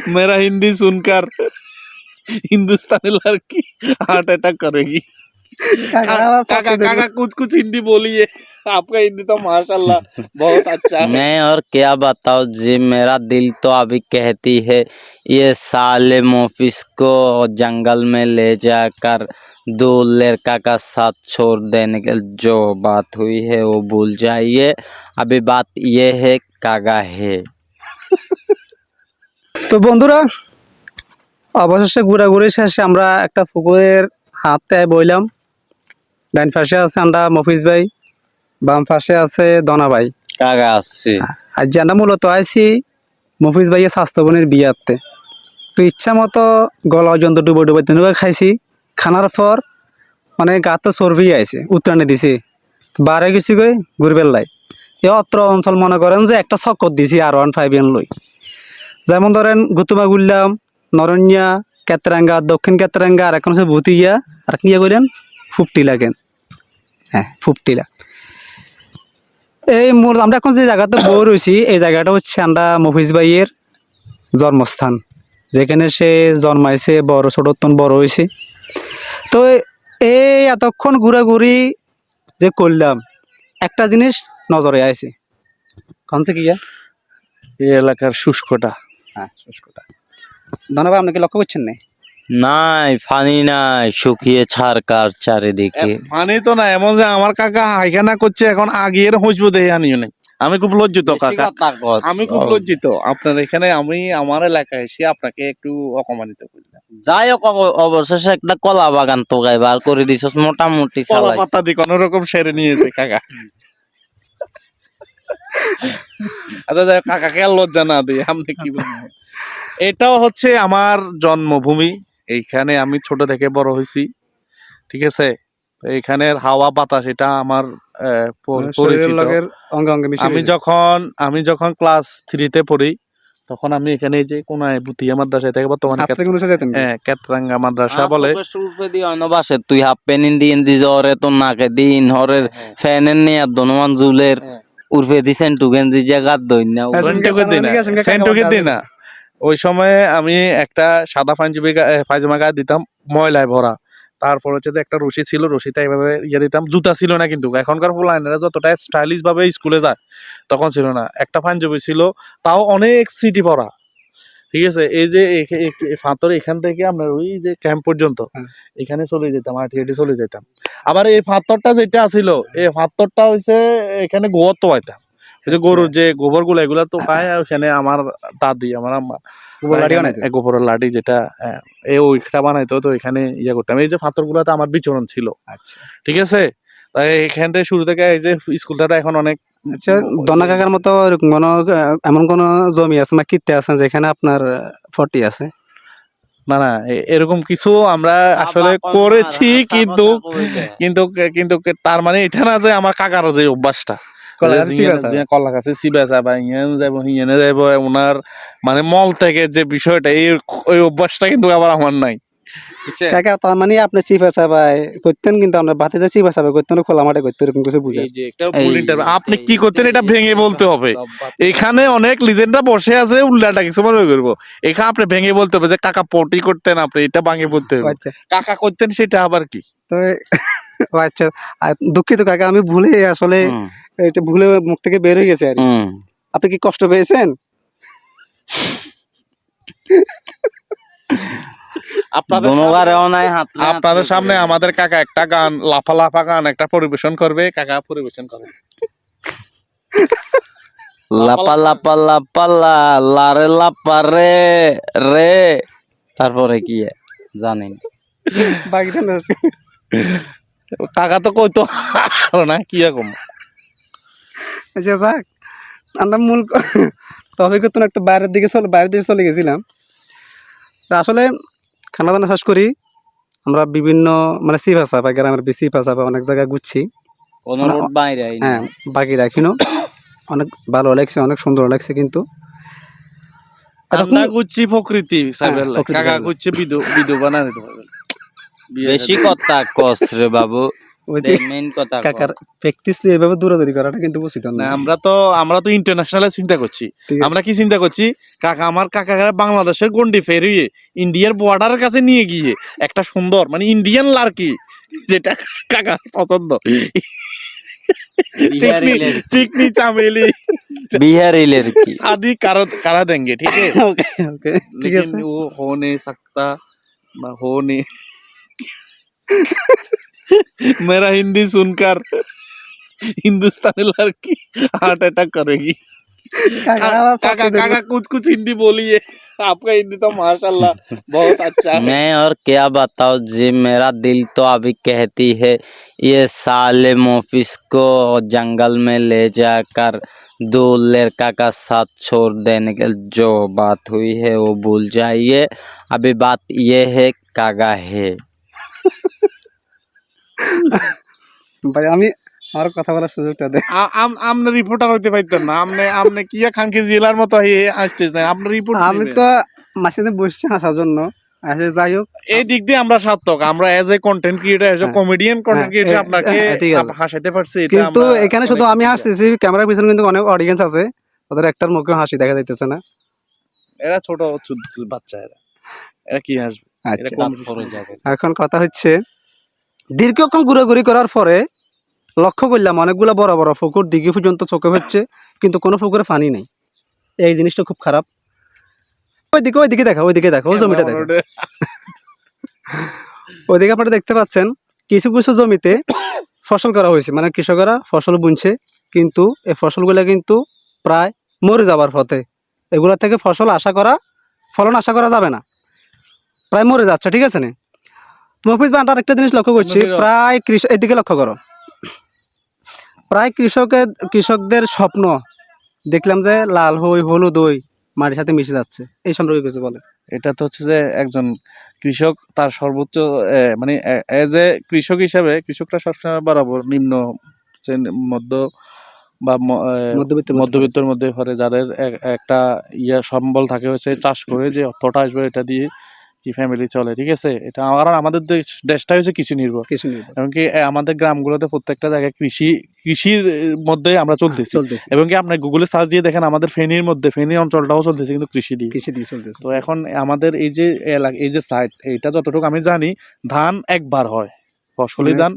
मेरा हिंदी सुनकर हिंदुस्तानी लड़की हार्ट अटैक करेगी। काका काका कुछ हिंदी बोलिए, आपका हिंदी तो माशाल्लाह बहुत अच्छा है। मैं और क्या बताऊं जी, मेरा दिल तो अभी कहती है ये साले मोफिस को जंगल में ले जाकर 2 लड़का का साथ छोड़ देने के जो बात हुई है वो भूल जाइए। अभी बात ये है कागा है। তো বন্ধুরা, অবশেষে ঘোরাঘুরি শেষে আমরা একটা পুকুরের হাতে বইলাম। ডান পাশে আছে আমরা মফিজ ভাই, বাম পাশে আছে দনা ভাই। কাকা আসছে। আর যে আমরা মূলত আইছি মফিজ ভাইয়ের স্বাস্থ্যবনের বিয়াতে। তো ইচ্ছা মতো গলা পর্যন্ত ডুবো ডুবো তেনুকা খাইছি। খানার পর মানে গাতে চর্বি আইছে, উত্তরাণে দিছি। বারে গেছি গই ঘুরবেল্লাই। এ অত্র অঞ্চল মনে করেন যে একটা চক্কর দিছি R15 এন লই। যেমন ধরেন গুতুমা গুললাম, নরনিয়া, কেতরাঙ্গা, দক্ষিণ কেতরাঙ্গা, আর এখন হচ্ছে ভুতিয়া, আর কি কইলেন ফুপটি লাগেন। হ্যাঁ, ফুপটিলা। এই মূল আমরা এখন যে জায়গাতে বই রয়েছি এই জায়গাটা হচ্ছে আমরা মফিজ ভাইয়ের জন্মস্থান, যেখানে সে জন্মাইছে, বড় ছোটতন বড় হয়েছে। তো এই এতক্ষণ ঘোরাঘুরি যে করলাম একটা জিনিস নজরে আইছে। কনছে কি এই এলাকার শুষ্কটা। হ্যাঁ, শুষ্কটা। ধন্যবাদ। আপনি কি লক্ষ্য করছেন না? নাই পানি নাই, শুকিয়ে ছাড়কার চারিদিকে। পানি তো না, এমন যে আমার কাকা হাইখানা করছে এখন আগের হইসবো দেখে আনিও নাই। আমি খুব লজ্জিত কাকা, আমি খুব লজ্জিত। আপনার এখানে আমি আমার এলাকায় এসে আপনাকে একটু অপমানিত করলাম। যাই হোক, অবশেষে একটা কলা বাগান তো বার করে দিছস মোটামুটি। কলা পাতা দিয়ে কোন রকম সেরে নিয়েছে কাকা। আচ্ছা যাই হোক, কাকাকে আর লজ্জা না দিয়ে আপনি কি বলবেন? এটাও হচ্ছে আমার জন্মভূমি, এইখানে আমি ছোট থেকে বড় হয়েছি, ঠিক আছে। এখানের হাওয়া বাতাস এটা আমার পরিচিত। আমি যখন ক্লাস 3 তে পড়ি তখন আমি এখানে যে কোনায় বুতিয়া মাদ্রাসায় থেকে বর্তমানে কেতরাঙ্গা মাদ্রাসা বলে। তুই হাফ প্যান ইন্দি জরে তো নাকে দিন হরের ফ্যানের নিয়ে দনমান জুলের উর্ফে দি সেন্টু গেঞ্জি জায়গা দই না সেন্টুকে দিই না। ওই সময় আমি একটা সাদা পায়জামা গায়ে দিতাম, ময়লায় ভরা। তারপর হচ্ছে একটা রশি ছিল, রশিটা এইভাবে ইয়ে দিতাম। জুতা ছিল না কিন্তু, এখনকার পোলাইনেরা যতটা স্টাইলিশ ভাবে স্কুলে যায় তখন ছিল না। একটা পাঞ্জাবি ছিল, তাও অনেক সিটি পরা, ঠিক আছে। এই যে ফাতর এখান থেকে আপনার ওই যে ক্যাম্প পর্যন্ত এখানে চলে যেতাম, হাঁটি হাঁটি চলে যেতাম। আবার এই ফাতরটা যেটা ছিল, এই ফাতরটা হচ্ছে এখানে গোবর তো পাইতাম। ওই যে গরুর যে গোবর গুলা এগুলা তো পায়, ওখানে আমার দাদি আমার আম্মা গোবরের লাঠি যেটা ওইটা বানাইতো, তো এখানে ইয়ে করতাম। এই যে ফাতর গুলাতে আমার বিচরণ ছিল, ঠিক আছে। তাই এখান থেকে শুরু থেকে এই যে স্কুলটা এখন অনেক। আচ্ছা, দনা কাকার মতো এমন কোন জমি আছে না কিতে আছে যেখানে আপনার 40 আছে? না না, এরকম কিছু আমরা আসলে করেছি, কিন্তু কিন্তু কিন্তু তার মানে এটা না যে আমার কাকারও যে অভ্যাসটা কলা গাছে চিবাচা বা ইয়ে যাবো হিয়েনে যাবো ওনার মানে মল থেকে যে বিষয়টা, এই অভ্যাসটা কিন্তু আবার আমার নাই। কাকা তার মানে আপনি চিপা চাপাই করতেন, কিন্তু আমরা বাতে যে চিপা চাপাই করতেন খোলা মাঠে করতে, এরকম কিছু বুঝাই। আপনি কি করতেন এটা ভেঙে বলতে হবে। এখানে অনেক লিজেন্ডরা বসে আছে, উল্লাটা কিছু মনে করবো। এখানে আপনি ভেঙে বলতে হবে যে কাকা পটি করতেন, আপনি এটা ভাঙে বলতে হবে কাকা করতেন, সেটা আবার কি। তো আচ্ছা, দুঃখিত কাকা, আমি ভুলে আসলে এটা ভুলে মুখ থেকে বের হয়ে গেছে আর কি। আপনি কি কষ্ট পেয়েছেন? আপনাদের সামনে আমাদের কাকা একটা গান, লাফা লাফা গান একটা পরিবেশন করবে। কাকা পরিবেশন করে। লাপা লাপা লাপা লারে লাপা রে রে, তারপরে কি জানেন কাকা তো কইতো না কি রকম। আচ্ছা যাক, আমরা মূল টপিক তো একটু বাইরের দিকে চলে গেছিলাম। আসলে খানা দানা শেষ করি আমরা বিভিন্ন মানে সি ভাষা বা গ্রামের বেশি ভাষা বা অনেক জায়গায় ঘুরছি। হ্যাঁ, বাকি রাখিনো অনেক ভালো লাগছে, অনেক সুন্দর লাগছে। কিন্তু ঘুরছি প্রকৃতি, কাকা ঘুরছে বিধু বানা। বেশি কথা কস রে বাবু। ওইদিকে মেইন কথা কাকার প্র্যাকটিস নিয়ে এভাবে দৌড়াদৌড়ি করাটা কিন্তু উচিত না না। আমরা তো ইন্টারন্যাশনাল চিন্তা করছি। ঠিক আছে। আমরা কি চিন্তা করছি, আমার কাকা বাংলাদেশের গন্ডি পেরিয়ে ইন্ডিয়ার বর্ডারের কাছে নিয়ে গিয়ে একটা সুন্দর মানে ইন্ডিয়ান লার্কি যেটা কাকার পছন্দ, চিকনি चिकनी चामेली बिहारी लड़की शादी करा देंगे, ठीक है। ওকে ওকে ঠিক लेकिन আছে। वो हो नहीं सकता, हो नहीं। मेरा हिंदी सुनकर हिंदुस्तानी लड़की हार्ट अटैक करेगी। কাকা আবার काका পক্ষে काका कुछ कुछ हिंदी बोलिए, आपका हिंदी तो माशाल्लाह बहुत अच्छा है। मैं और क्या बताऊं जी, मेरा दिल तो अभी कहती है ये साले मोफिस को जंगल में ले जाकर दो लड़का का साथ छोड़ देने के जो बात हुई है वो भूल जाइए। अभी बात ये है कागा है। ভাই আমি আমার কথা বলার সুযোগটা দে। আমনে রিপোর্টার হইতে পারতেন না, আমনে কিয়া খানকে জেলার মতো আসতেছ না, আপনি রিপোর্ট আমি তো মাসিতে বসছি হাসার জন্য। আসলে যাই হোক, এই দিক দিয়ে আমরা সার্থক, আমরা as a content creator, as a হ্যাঁ। কমেডিয়ান কন্টেন্ট ক্রিয়েটর হ্যাঁ, আপনাকে ঠিক আছে। হাসাইতে পারছি, এটা কিন্তু আমরা এখানে শুধু আমি হাসতেছি, ক্যামেরার পিছনে কিন্তু অনেক অডিয়েন্স আছে, ওদের একটার মুখে হাসি দেখা যাইতেছে না। এরা ছোট বাচ্চা, এরা কি হাসবে, এরা আচ্ছা, কম পরে যাবে। এখন কথা হচ্ছে দীর্ঘক্ষণ ঘোরাঘুরি করার পরে লক্ষ্য করলাম অনেকগুলো বড় বড় পুকুর দিঘি পর্যন্ত চোখে হচ্ছে, কিন্তু কোনো পুকুরে পানি নেই। এই জিনিসটা খুব খারাপ। ওইদিকে দেখা, ওই জমিটা দেখা, ওইদিকে আপনারা দেখতে পাচ্ছেন কিছু কিছু জমিতে ফসল করা হয়েছে, মানে কৃষকেরা ফসল বুনছে, কিন্তু এই ফসলগুলো কিন্তু প্রায় মরে যাবার পথে। এগুলা থেকে ফলন আশা করা যাবে না, প্রায় মরে যাচ্ছে, ঠিক আছে না। মফিজ ভাই, আরেকটা জিনিস লক্ষ্য করছি, প্রায় এদিকে লক্ষ্য করো, প্রায় কৃষকদের স্বপ্ন দেখলাম যে লাল হলুদ মাটির সাথে মিশে যাচ্ছে। এই সম্পর্কে কিছু বলে। এটা তো হচ্ছে যে একজন কৃষক তার সর্বোচ্চ মানে এজ এ কৃষক হিসাবে কৃষকরা সবসময় বরাবর নিম্ন মধ্য বা মধ্যবিত্তের মধ্যে পড়ে, যাদের একটা সম্বল থাকে হচ্ছে চাষ করে যে অর্থটা আসবে এটা দিয়ে কি ফ্যামিলি চলে, ঠিক আছে। এটা আমাদের দেশটা হচ্ছে কৃষি নির্ভর, এমনকি আমাদের গ্রামগুলোতে প্রত্যেকটা জায়গায় কৃষির মধ্যে আমরা চলতেছি। এবং কি আপনি গুগলে সার্চ দিয়ে দেখেন আমাদের ফেনী অঞ্চলটাও চলতেছে কিন্তু কৃষি দিয়ে চলতেছে। তো এখন আমাদের এই যে এলাকা, এই যে সাইড, এইটা যতটুকু আমি জানি ধান একবার হয়, ফসলি ধান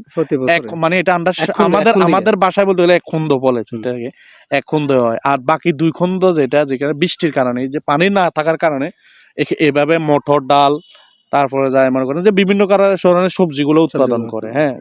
মানে এটা আমাদের বাসায় বলতে গেলে এক খুন্দ বলে, সেটাকে এক খুন্দ হয়। আর বাকি দুই খুন্দ যেখানে বৃষ্টির কারণে, যে পানি না থাকার কারণে এভাবে মটর ডাল, তারপরে যায় মনে করেন যে বিভিন্ন ধরনের সবজিগুলো উৎপাদন করে, হ্যাঁ,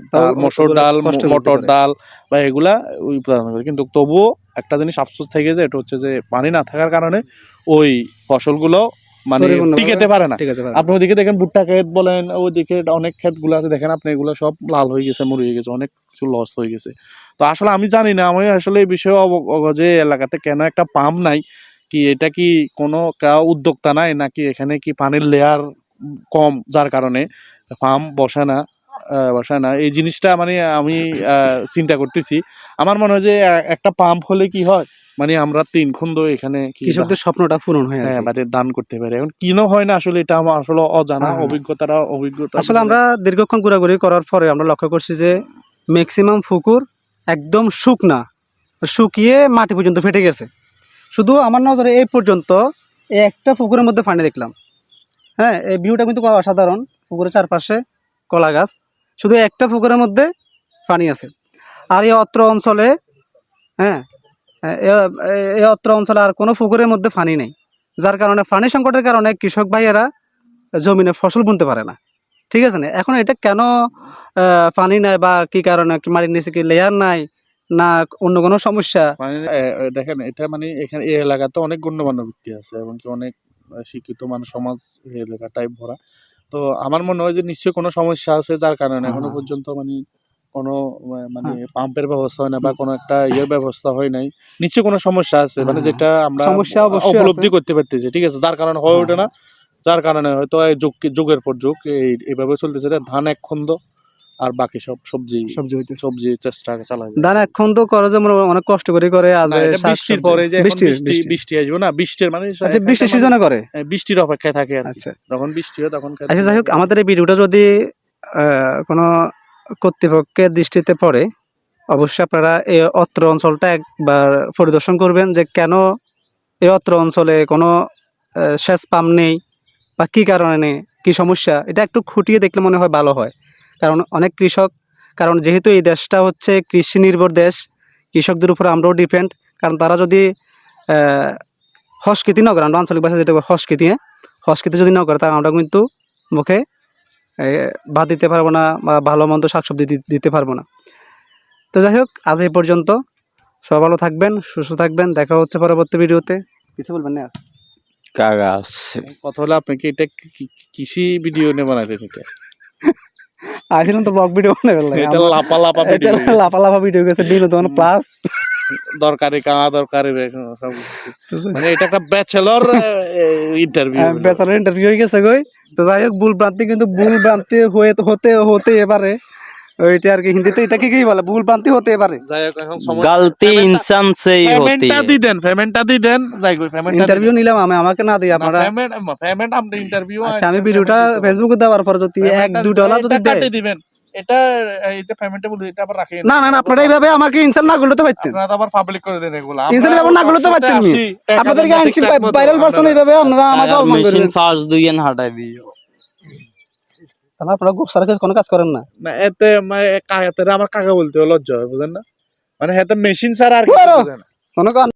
মসুর ডাল, মটর ডাল বা এগুলা উৎপাদন করে। কিন্তু তবুও একটা জিনিস আফসোস থেকে যায়, এটা হচ্ছে যে পানি না থাকার কারণে ওই ফসলগুলো মানে টিকেতে পারে না। আপনি ওইদিকে দেখেন ভুট্টা ক্ষেত বলেন, ওইদিকে অনেক ক্ষেত গুলো আছে দেখেন আপনি, এগুলো সব লাল হয়ে গেছে, মরে গেছে, অনেক কিছু লস হয়ে গেছে। তো আসলে আমি জানি না, আমি আসলে এই বিষয়ে যে এলাকাতে কেন একটা পাম্প নাই, কি এটা কি কোনো উদ্যোক্তা নাই, নাকি এখানে কি পানির লেয়ার কম যার কারণে পাম্প বসায় না, এই জিনিসটা মানে আমি চিন্তা করতেছি। আমার মনে হয় যে একটা পাম্প হলে কি হয়, মানে আমরা 3 খুন্দ এখানে কৃষকদের স্বপ্নটা পূরণ হয়, হ্যাঁ, মানে দান করতে পারে। এখন কিনো হয় না আসলে, এটা আমার আসলে অজানা অভিজ্ঞতা। আসলে আমরা দীর্ঘক্ষণ ঘোরাঘুরি করার পরে আমরা লক্ষ্য করছি যে ম্যাক্সিমাম পুকুর একদম শুকিয়ে মাটি পর্যন্ত ফেটে গেছে। শুধু আমার নজরে এই পর্যন্ত একটা পুকুরের মধ্যে পানি দেখলাম। হ্যাঁ, এই ভিউটা কিন্তু অসাধারণ। পুকুরের চারপাশে কলা গাছ, শুধু একটা পুকুরের মধ্যে পানি আছে। আর এই অত্র অঞ্চলে আর কোনো পুকুরের মধ্যে পানি নেই, যার কারণে পানি সংকটের কারণে কৃষক ভাইয়েরা জমিনে ফসল বুনতে পারে না, ঠিক আছে না। এখন এটা কেন পানি নাই বা কি কারণে, মাটির নিচে কি লেয়ার নাই না অন্য কোনো সমস্যা? দেখেন, এটা মানে এখানে এই এলাকাতে অনেক গণ্যমান্য ব্যক্তি আছে এবং কি অনেক শিক্ষিত মানুষ সমাজ এই এলাকাটাই ভরা। তো আমার মনে হয় যে নিশ্চয়ই কোনো সমস্যা আছে, যার কারণে এখনো পর্যন্ত মানে কোনো মানে পাম্পের ব্যবস্থা হয় না বা কোনো একটা ব্যবস্থা হয় নাই। নিশ্চয়ই কোনো সমস্যা আছে, মানে যেটা আমরা উপলব্ধি করতে পারতেছি, ঠিক আছে, যার কারণে হয়ে ওঠে না, যার কারণে হয়তো যুগের পর যুগ এইভাবে চলতেছে। ধান এক খন্দ আর বাকি সব সবজি চেষ্টা চালায়। ধান এক খন্দ করে যেমন অনেক কষ্ট করে বৃষ্টির পরে যে বৃষ্টি আসবে না, বৃষ্টির মানে বৃষ্টির সিজনে করে, বৃষ্টির অপেক্ষায় থাকে আর কি। যখন বৃষ্টি হয় তখন। আচ্ছা, যাই হোক, আমাদের এই ভিডিওটা যদি কোনো কর্তৃপক্ষের দৃষ্টিতে পড়ে, অবশ্যই আপনারা এই অত্র অঞ্চলটা একবার পরিদর্শন করবেন যে কেন এই অত্র অঞ্চলে কোনো সেচ পাম্প নেই বা কী কারণে নেই, কী সমস্যা, এটা একটু খুঁটিয়ে দেখলে মনে হয় ভালো হয়। কারণ অনেক কৃষক, কারণ যেহেতু এই দেশটা হচ্ছে কৃষি নির্ভর দেশ, কৃষকদের উপর আমরাও ডিপেন্ড। কারণ তারা যদি সংস্কৃতি না করে, আমরা আঞ্চলিক ভাষা যেটা সংস্কৃতি যদি না করে, তা আমরা কিন্তু মুখে ভাত দিতে পারবো না বা ভালো মন্দ শাকসবজি দিতে পারবো না। তো যাই হোক, আজ এই পর্যন্ত। সবাই ভালো থাকবেন, সুস্থ থাকবেন, দেখা হচ্ছে পরবর্তী ভিডিওতে। কিছু বলবেন না? কাকা কথা হলো আপনি কি এটা কৃষি ভিডিও নিয়ে বানাইছেন? এটা আসলে তো ব্লগ ভিডিও বানাবে এটা লাপা লাপা এটা ভিডিও, লাফা লাফা ভিডিও গেছে, বিনোদন প্লাস দরকারি কানা দরকারি সব কিছু। মানে এটা একটা ব্যাচেলর ইন্টারভিউ, বেচারা ইন্টারভিউ হয়ে গেছে গই। তো যাই হোক, ভুল ভ্রান্তি কিন্তু ভুল ভ্রান্তি হতে এবারে ওইটা আর কি, হিন্দিতে এটাকে কি বলে, ভুল ভ্রান্তি হতে এবারে। যাই হোক এখন गलती इंसान से ही होती है। পেমেন্টটা দি দেন, যাই কই পেমেন্টটা ইন্টারভিউ নিলাম আমি, আমাকে না দিই আপনারা। পেমেন্ট আপনি ইন্টারভিউ। আচ্ছা, আমি ভিডিওটা ফেসবুকে দেওয়ার পর যদি $1-2 যদি দেয়, কাটি দিবেন। এটা এই যে পেমেন্টটা বলি, এটা আবার রাখেন না না না, আপনারা এইভাবে আমাকে ইনসাল্ট না করলে তো পারতেন, আপনারা তো আবার পাবলিক করে দেন এগুলা। ইনসাল্ট ব্যাপার না করলে তো পারতেন। আপনাদেরকে আইনছি ভাইরাল পারসন, এইভাবে আপনারা আমাকে অপমান मशीन করবেন। फास्ट दुई हटा दियो। তাহলে আপনারা খুব সারা কোনো কাজ করেন না। না এতে আমার কাকা বলতে লজ্জা হয়, বুঝেন না? মানে এতে মেশিন ছাড়া আর কিছু বুঝেন না। কোনো কাজ